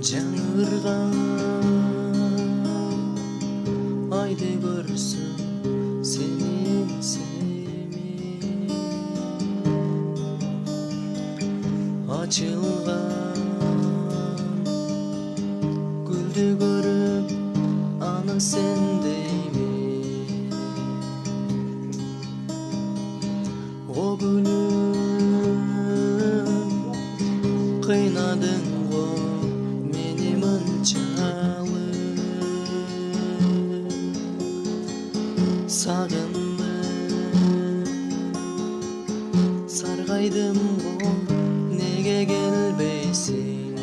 жаңырған айды көрсем сенен семе ачылған гүлді көріп аны сен дейме о гүлім қинадың го мени мынчалык сагындым саргайдым го неге келбейсиң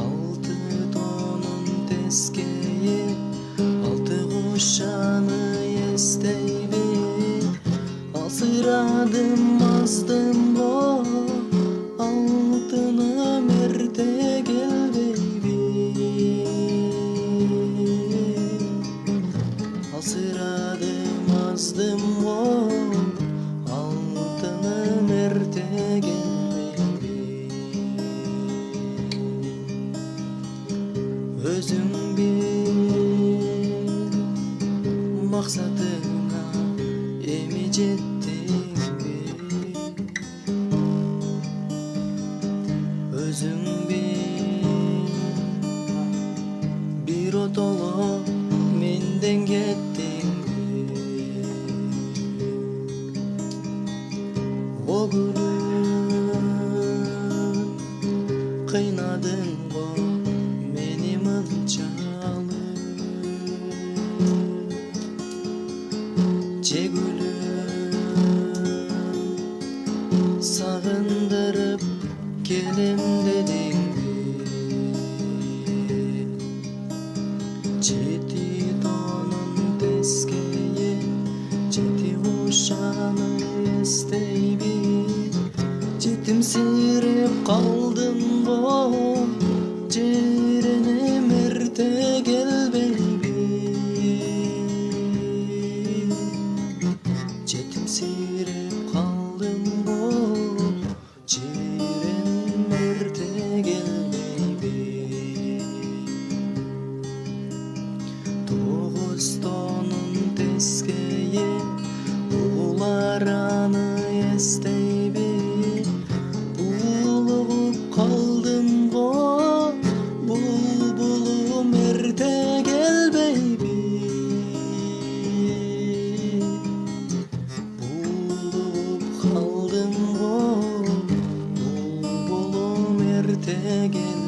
алты тонун тескейи алты кушаны эстейби асырадым аздым го алтыным эрте келбейби асырадым аздым го алтыным эрте келбейби өзүң бир максатыңа эми жеттиңби өзүң бир отоло менден кеттиңби о гүлүм кыйнадың го мени мынчалык же гүлүм сагындырып келем дедиңби жети тонун тескейи жети кушаны эстейби жетимсирип калдым го жеренем эрте келбейби жетимсирип калдым го жеренем эрте келбейби тогуз тонун тескейи улар аны эстейби булугуп калдым го булбулум эрте келбейби булугуп калдым го булбулум эрте келбейби